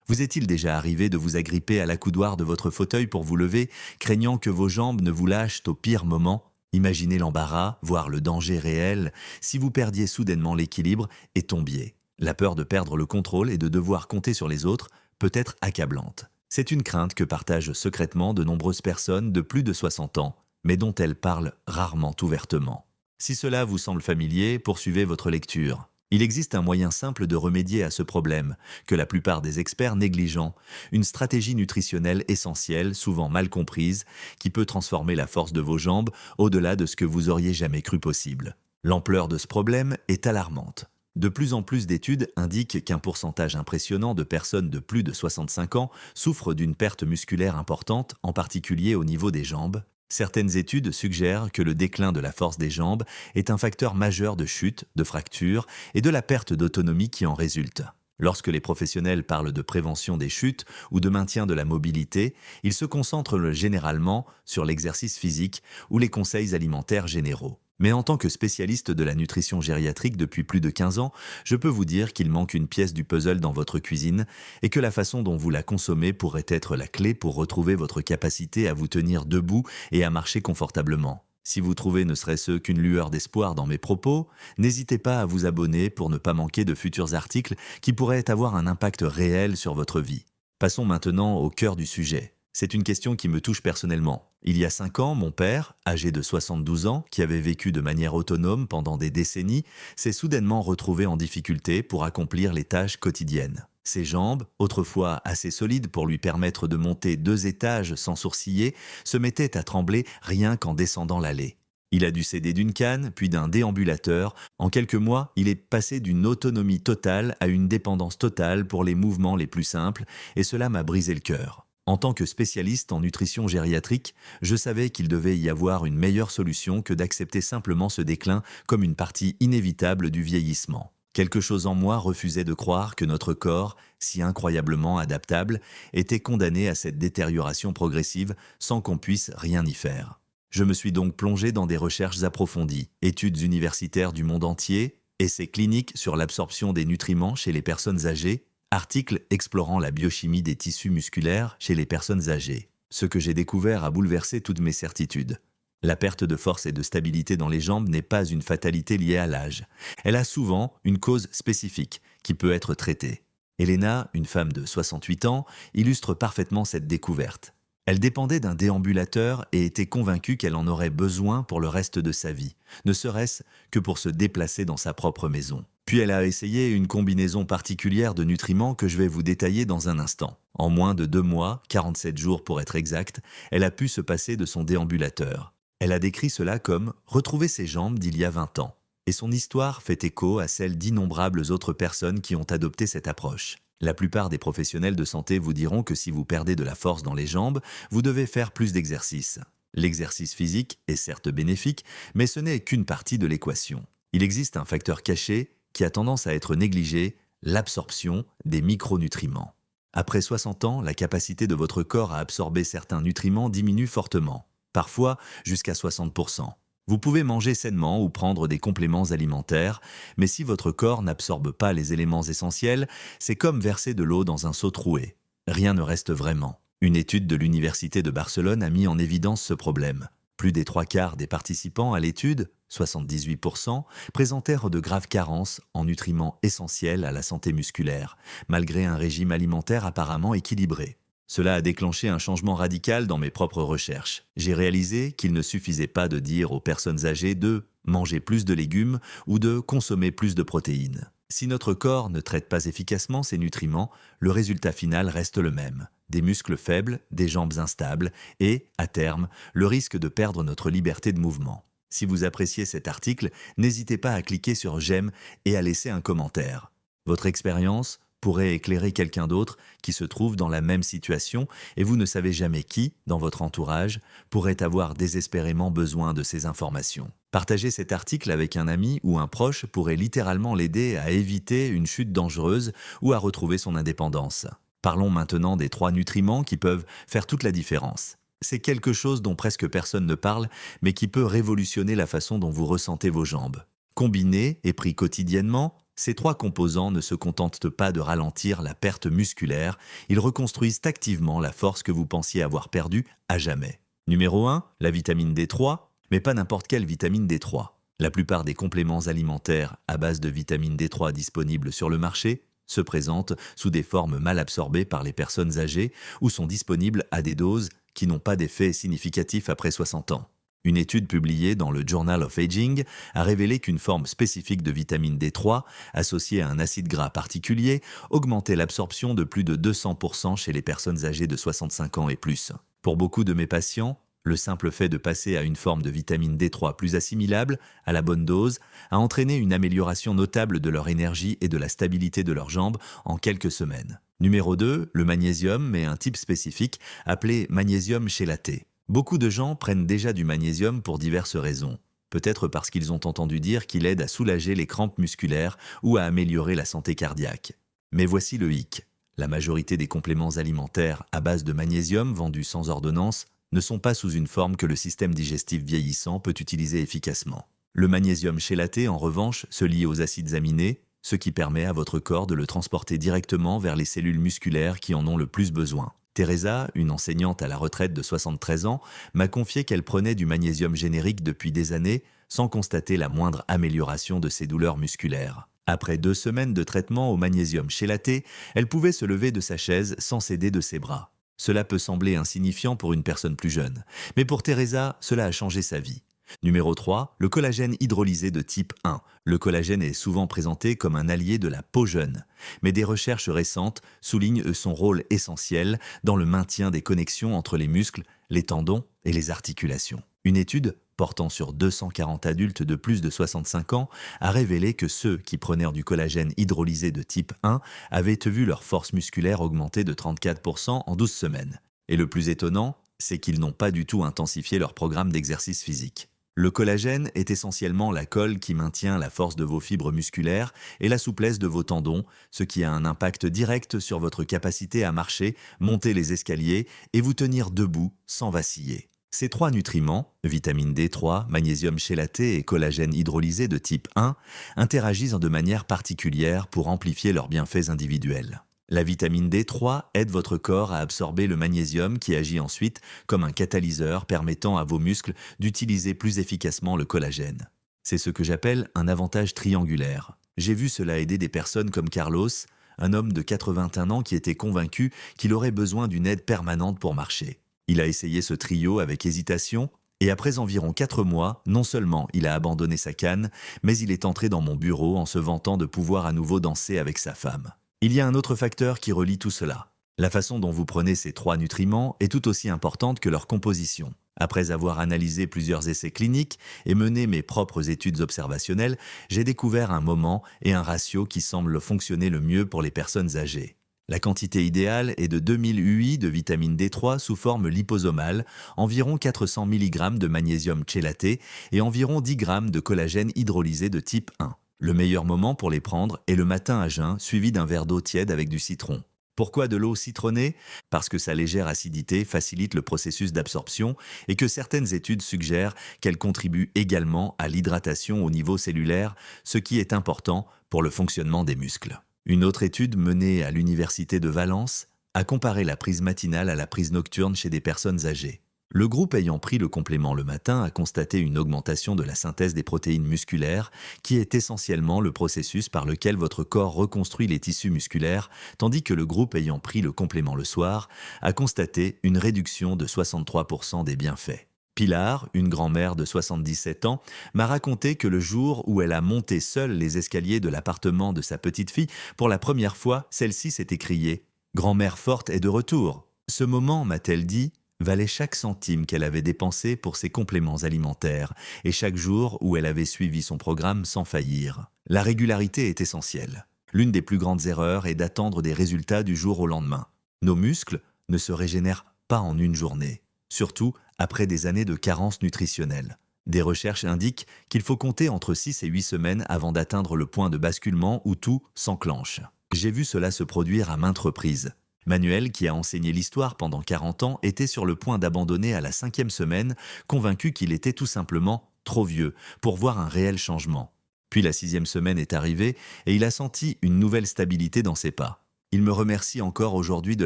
Vous est-il déjà arrivé de vous agripper à l'accoudoir de votre fauteuil pour vous lever, craignant que vos jambes ne vous lâchent au pire moment? Imaginez l'embarras, voire le danger réel, si vous perdiez soudainement l'équilibre et tombiez. La peur de perdre le contrôle et de devoir compter sur les autres peut être accablante. C'est une crainte que partagent secrètement de nombreuses personnes de plus de 60 ans, mais dont elles parlent rarement ouvertement. Si cela vous semble familier, poursuivez votre lecture. Il existe un moyen simple de remédier à ce problème, que la plupart des experts négligent, une stratégie nutritionnelle essentielle, souvent mal comprise, qui peut transformer la force de vos jambes au-delà de ce que vous auriez jamais cru possible. L'ampleur de ce problème est alarmante. De plus en plus d'études indiquent qu'un pourcentage impressionnant de personnes de plus de 65 ans souffrent d'une perte musculaire importante, en particulier au niveau des jambes. Certaines études suggèrent que le déclin de la force des jambes est un facteur majeur de chute, de fracture et de la perte d'autonomie qui en résulte. Lorsque les professionnels parlent de prévention des chutes ou de maintien de la mobilité, ils se concentrent généralement sur l'exercice physique ou les conseils alimentaires généraux. Mais en tant que spécialiste de la nutrition gériatrique depuis plus de 15 ans, je peux vous dire qu'il manque une pièce du puzzle dans votre cuisine et que la façon dont vous la consommez pourrait être la clé pour retrouver votre capacité à vous tenir debout et à marcher confortablement. Si vous trouvez ne serait-ce qu'une lueur d'espoir dans mes propos, n'hésitez pas à vous abonner pour ne pas manquer de futurs articles qui pourraient avoir un impact réel sur votre vie. Passons maintenant au cœur du sujet. C'est une question qui me touche personnellement. Il y a 5 ans, mon père, âgé de 72 ans, qui avait vécu de manière autonome pendant des décennies, s'est soudainement retrouvé en difficulté pour accomplir les tâches quotidiennes. Ses jambes, autrefois assez solides pour lui permettre de monter 2 étages sans sourciller, se mettaient à trembler rien qu'en descendant l'allée. Il a dû céder d'une canne, puis d'un déambulateur. En quelques mois, il est passé d'une autonomie totale à une dépendance totale pour les mouvements les plus simples, et cela m'a brisé le cœur. En tant que spécialiste en nutrition gériatrique, je savais qu'il devait y avoir une meilleure solution que d'accepter simplement ce déclin comme une partie inévitable du vieillissement. Quelque chose en moi refusait de croire que notre corps, si incroyablement adaptable, était condamné à cette détérioration progressive sans qu'on puisse rien y faire. Je me suis donc plongé dans des recherches approfondies, études universitaires du monde entier, essais cliniques sur l'absorption des nutriments chez les personnes âgées, articles explorant la biochimie des tissus musculaires chez les personnes âgées. Ce que j'ai découvert a bouleversé toutes mes certitudes. La perte de force et de stabilité dans les jambes n'est pas une fatalité liée à l'âge. Elle a souvent une cause spécifique qui peut être traitée. Elena, une femme de 68 ans, illustre parfaitement cette découverte. Elle dépendait d'un déambulateur et était convaincue qu'elle en aurait besoin pour le reste de sa vie, ne serait-ce que pour se déplacer dans sa propre maison. Puis elle a essayé une combinaison particulière de nutriments que je vais vous détailler dans un instant. En moins de 2 mois, 47 jours pour être exact, elle a pu se passer de son déambulateur. Elle a décrit cela comme « retrouver ses jambes d'il y a 20 ans ». Et son histoire fait écho à celle d'innombrables autres personnes qui ont adopté cette approche. La plupart des professionnels de santé vous diront que si vous perdez de la force dans les jambes, vous devez faire plus d'exercice. L'exercice physique est certes bénéfique, mais ce n'est qu'une partie de l'équation. Il existe un facteur caché qui a tendance à être négligé, l'absorption des micronutriments. Après 60 ans, la capacité de votre corps à absorber certains nutriments diminue fortement, parfois jusqu'à 60%. Vous pouvez manger sainement ou prendre des compléments alimentaires, mais si votre corps n'absorbe pas les éléments essentiels, c'est comme verser de l'eau dans un seau troué. Rien ne reste vraiment. Une étude de l'Université de Barcelone a mis en évidence ce problème. Plus des 3/4 des participants à l'étude, 78%, présentèrent de graves carences en nutriments essentiels à la santé musculaire, malgré un régime alimentaire apparemment équilibré. Cela a déclenché un changement radical dans mes propres recherches. J'ai réalisé qu'il ne suffisait pas de dire aux personnes âgées de manger plus de légumes ou de consommer plus de protéines. Si notre corps ne traite pas efficacement ces nutriments, le résultat final reste le même. Des muscles faibles, des jambes instables et, à terme, le risque de perdre notre liberté de mouvement. Si vous appréciez cet article, n'hésitez pas à cliquer sur j'aime et à laisser un commentaire. Votre expérience pourrait éclairer quelqu'un d'autre qui se trouve dans la même situation et vous ne savez jamais qui, dans votre entourage, pourrait avoir désespérément besoin de ces informations. Partager cet article avec un ami ou un proche pourrait littéralement l'aider à éviter une chute dangereuse ou à retrouver son indépendance. Parlons maintenant des 3 nutriments qui peuvent faire toute la différence. C'est quelque chose dont presque personne ne parle, mais qui peut révolutionner la façon dont vous ressentez vos jambes. Combiné et pris quotidiennement, Ces trois composants ne se contentent pas de ralentir la perte musculaire, ils reconstruisent activement la force que vous pensiez avoir perdue à jamais. Numéro 1, la vitamine D3, mais pas n'importe quelle vitamine D3. La plupart des compléments alimentaires à base de vitamine D3 disponibles sur le marché se présentent sous des formes mal absorbées par les personnes âgées ou sont disponibles à des doses qui n'ont pas d'effet significatif après 60 ans. Une étude publiée dans le Journal of Aging a révélé qu'une forme spécifique de vitamine D3, associée à un acide gras particulier, augmentait l'absorption de plus de 200% chez les personnes âgées de 65 ans et plus. Pour beaucoup de mes patients, le simple fait de passer à une forme de vitamine D3 plus assimilable, à la bonne dose, a entraîné une amélioration notable de leur énergie et de la stabilité de leurs jambes en quelques semaines. Numéro 2, le magnésium, mais un type spécifique appelé magnésium chélaté. Beaucoup de gens prennent déjà du magnésium pour diverses raisons. Peut-être parce qu'ils ont entendu dire qu'il aide à soulager les crampes musculaires ou à améliorer la santé cardiaque. Mais voici le hic. La majorité des compléments alimentaires à base de magnésium vendus sans ordonnance ne sont pas sous une forme que le système digestif vieillissant peut utiliser efficacement. Le magnésium chélaté, en revanche, se lie aux acides aminés, ce qui permet à votre corps de le transporter directement vers les cellules musculaires qui en ont le plus besoin. Teresa, une enseignante à la retraite de 73 ans, m'a confié qu'elle prenait du magnésium générique depuis des années sans constater la moindre amélioration de ses douleurs musculaires. Après 2 semaines de traitement au magnésium chélaté, elle pouvait se lever de sa chaise sans s'aider de ses bras. Cela peut sembler insignifiant pour une personne plus jeune, mais pour Teresa, cela a changé sa vie. Numéro 3, le collagène hydrolysé de type 1. Le collagène est souvent présenté comme un allié de la peau jeune, mais des recherches récentes soulignent son rôle essentiel dans le maintien des connexions entre les muscles, les tendons et les articulations. Une étude portant sur 240 adultes de plus de 65 ans a révélé que ceux qui prenaient du collagène hydrolysé de type 1 avaient vu leur force musculaire augmenter de 34% en 12 semaines. Et le plus étonnant, c'est qu'ils n'ont pas du tout intensifié leur programme d'exercice physique. Le collagène est essentiellement la colle qui maintient la force de vos fibres musculaires et la souplesse de vos tendons, ce qui a un impact direct sur votre capacité à marcher, monter les escaliers et vous tenir debout sans vaciller. Ces trois nutriments, vitamine D3, magnésium chélaté et collagène hydrolysé de type 1, interagissent de manière particulière pour amplifier leurs bienfaits individuels. La vitamine D3 aide votre corps à absorber le magnésium qui agit ensuite comme un catalyseur permettant à vos muscles d'utiliser plus efficacement le collagène. C'est ce que j'appelle un avantage triangulaire. J'ai vu cela aider des personnes comme Carlos, un homme de 81 ans qui était convaincu qu'il aurait besoin d'une aide permanente pour marcher. Il a essayé ce trio avec hésitation et après environ 4 mois, non seulement il a abandonné sa canne, mais il est entré dans mon bureau en se vantant de pouvoir à nouveau danser avec sa femme. Il y a un autre facteur qui relie tout cela. La façon dont vous prenez ces trois nutriments est tout aussi importante que leur composition. Après avoir analysé plusieurs essais cliniques et mené mes propres études observationnelles, j'ai découvert un moment et un ratio qui semblent fonctionner le mieux pour les personnes âgées. La quantité idéale est de 2000 UI de vitamine D3 sous forme liposomale, environ 400 mg de magnésium chélaté et environ 10 g de collagène hydrolysé de type 1. Le meilleur moment pour les prendre est le matin à jeun, suivi d'un verre d'eau tiède avec du citron. Pourquoi de l'eau citronnée? Parce que sa légère acidité facilite le processus d'absorption et que certaines études suggèrent qu'elle contribue également à l'hydratation au niveau cellulaire, ce qui est important pour le fonctionnement des muscles. Une autre étude menée à l'Université de Valence a comparé la prise matinale à la prise nocturne chez des personnes âgées. Le groupe ayant pris le complément le matin a constaté une augmentation de la synthèse des protéines musculaires, qui est essentiellement le processus par lequel votre corps reconstruit les tissus musculaires, tandis que le groupe ayant pris le complément le soir a constaté une réduction de 63% des bienfaits. Pilar, une grand-mère de 77 ans, m'a raconté que le jour où elle a monté seule les escaliers de l'appartement de sa petite-fille, pour la première fois, celle-ci s'est écriée « Grand-mère forte est de retour ». Ce moment, m'a-t-elle dit, valait chaque centime qu'elle avait dépensé pour ses compléments alimentaires et chaque jour où elle avait suivi son programme sans faillir. La régularité est essentielle. L'une des plus grandes erreurs est d'attendre des résultats du jour au lendemain. Nos muscles ne se régénèrent pas en une journée, surtout après des années de carence nutritionnelle. Des recherches indiquent qu'il faut compter entre 6 et 8 semaines avant d'atteindre le point de basculement où tout s'enclenche. J'ai vu cela se produire à maintes reprises. Manuel, qui a enseigné l'histoire pendant 40 ans, était sur le point d'abandonner à la 5e semaine, convaincu qu'il était tout simplement trop vieux pour voir un réel changement. Puis la 6e semaine est arrivée et il a senti une nouvelle stabilité dans ses pas. Il me remercie encore aujourd'hui de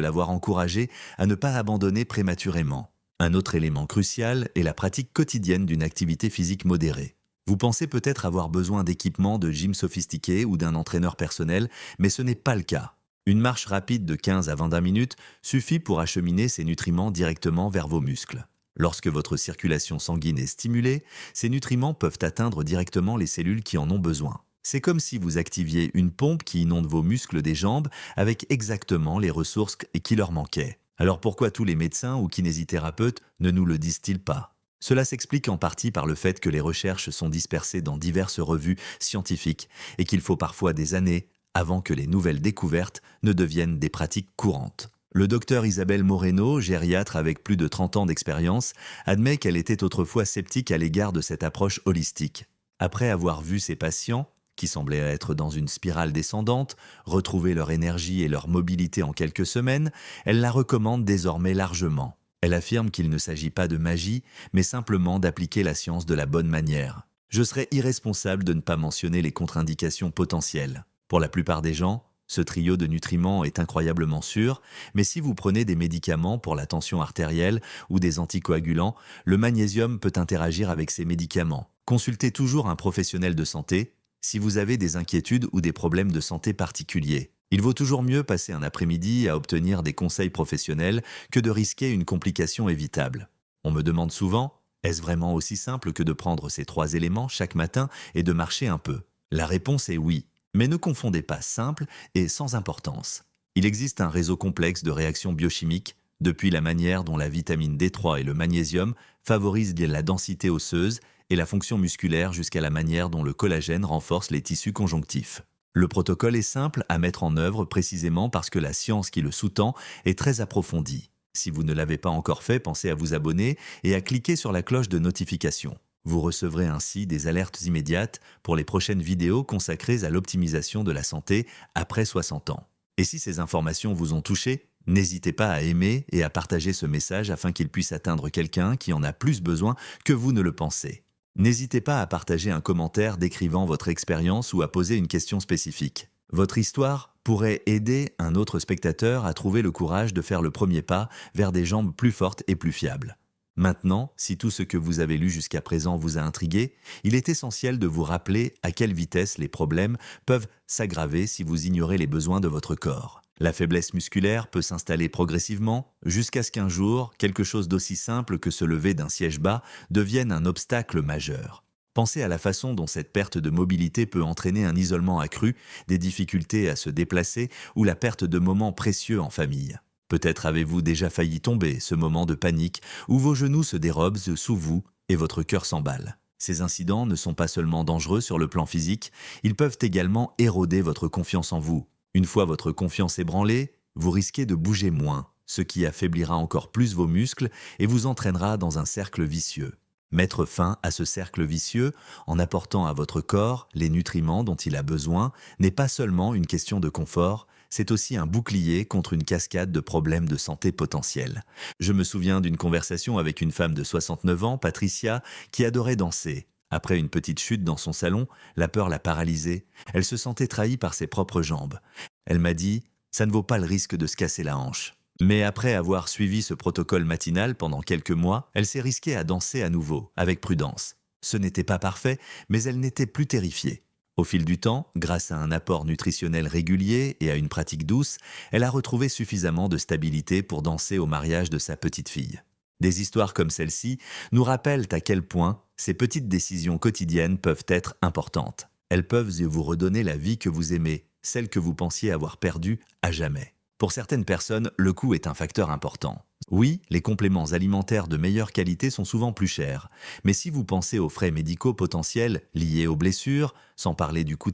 l'avoir encouragé à ne pas abandonner prématurément. Un autre élément crucial est la pratique quotidienne d'une activité physique modérée. Vous pensez peut-être avoir besoin d'équipements de gym sophistiqués ou d'un entraîneur personnel, mais ce n'est pas le cas. Une marche rapide de 15 à 20 minutes suffit pour acheminer ces nutriments directement vers vos muscles. Lorsque votre circulation sanguine est stimulée, ces nutriments peuvent atteindre directement les cellules qui en ont besoin. C'est comme si vous activiez une pompe qui inonde vos muscles des jambes avec exactement les ressources qui leur manquaient. Alors pourquoi tous les médecins ou kinésithérapeutes ne nous le disent-ils pas? Cela s'explique en partie par le fait que les recherches sont dispersées dans diverses revues scientifiques et qu'il faut parfois des années avant que les nouvelles découvertes ne deviennent des pratiques courantes. Le docteur Isabelle Moreno, gériatre avec plus de 30 ans d'expérience, admet qu'elle était autrefois sceptique à l'égard de cette approche holistique. Après avoir vu ses patients, qui semblaient être dans une spirale descendante, retrouver leur énergie et leur mobilité en quelques semaines, elle la recommande désormais largement. Elle affirme qu'il ne s'agit pas de magie, mais simplement d'appliquer la science de la bonne manière. Je serais irresponsable de ne pas mentionner les contre-indications potentielles. Pour la plupart des gens, ce trio de nutriments est incroyablement sûr, mais si vous prenez des médicaments pour la tension artérielle ou des anticoagulants, le magnésium peut interagir avec ces médicaments. Consultez toujours un professionnel de santé si vous avez des inquiétudes ou des problèmes de santé particuliers. Il vaut toujours mieux passer un après-midi à obtenir des conseils professionnels que de risquer une complication évitable. On me demande souvent, est-ce vraiment aussi simple que de prendre ces 3 éléments chaque matin et de marcher un peu? La réponse est oui. Mais ne confondez pas simple et sans importance. Il existe un réseau complexe de réactions biochimiques, depuis la manière dont la vitamine D3 et le magnésium favorisent la densité osseuse et la fonction musculaire jusqu'à la manière dont le collagène renforce les tissus conjonctifs. Le protocole est simple à mettre en œuvre précisément parce que la science qui le sous-tend est très approfondie. Si vous ne l'avez pas encore fait, pensez à vous abonner et à cliquer sur la cloche de notification. Vous recevrez ainsi des alertes immédiates pour les prochaines vidéos consacrées à l'optimisation de la santé après 60 ans. Et si ces informations vous ont touché, n'hésitez pas à aimer et à partager ce message afin qu'il puisse atteindre quelqu'un qui en a plus besoin que vous ne le pensez. N'hésitez pas à partager un commentaire décrivant votre expérience ou à poser une question spécifique. Votre histoire pourrait aider un autre spectateur à trouver le courage de faire le premier pas vers des jambes plus fortes et plus fiables. Maintenant, si tout ce que vous avez lu jusqu'à présent vous a intrigué, il est essentiel de vous rappeler à quelle vitesse les problèmes peuvent s'aggraver si vous ignorez les besoins de votre corps. La faiblesse musculaire peut s'installer progressivement jusqu'à ce qu'un jour, quelque chose d'aussi simple que se lever d'un siège bas devienne un obstacle majeur. Pensez à la façon dont cette perte de mobilité peut entraîner un isolement accru, des difficultés à se déplacer ou la perte de moments précieux en famille. Peut-être avez-vous déjà failli tomber, ce moment de panique, où vos genoux se dérobent sous vous et votre cœur s'emballe. Ces incidents ne sont pas seulement dangereux sur le plan physique, ils peuvent également éroder votre confiance en vous. Une fois votre confiance ébranlée, vous risquez de bouger moins, ce qui affaiblira encore plus vos muscles et vous entraînera dans un cercle vicieux. Mettre fin à ce cercle vicieux, en apportant à votre corps les nutriments dont il a besoin, n'est pas seulement une question de confort, c'est aussi un bouclier contre une cascade de problèmes de santé potentiels. Je me souviens d'une conversation avec une femme de 69 ans, Patricia, qui adorait danser. Après une petite chute dans son salon, la peur l'a paralysée. Elle se sentait trahie par ses propres jambes. Elle m'a dit « ça ne vaut pas le risque de se casser la hanche ». Mais après avoir suivi ce protocole matinal pendant quelques mois, elle s'est risquée à danser à nouveau, avec prudence. Ce n'était pas parfait, mais elle n'était plus terrifiée. Au fil du temps, grâce à un apport nutritionnel régulier et à une pratique douce, elle a retrouvé suffisamment de stabilité pour danser au mariage de sa petite fille. Des histoires comme celle-ci nous rappellent à quel point ces petites décisions quotidiennes peuvent être importantes. Elles peuvent vous redonner la vie que vous aimez, celle que vous pensiez avoir perdue à jamais. Pour certaines personnes, le coût est un facteur important. Oui, les compléments alimentaires de meilleure qualité sont souvent plus chers, mais si vous pensez aux frais médicaux potentiels liés aux blessures, sans parler du coût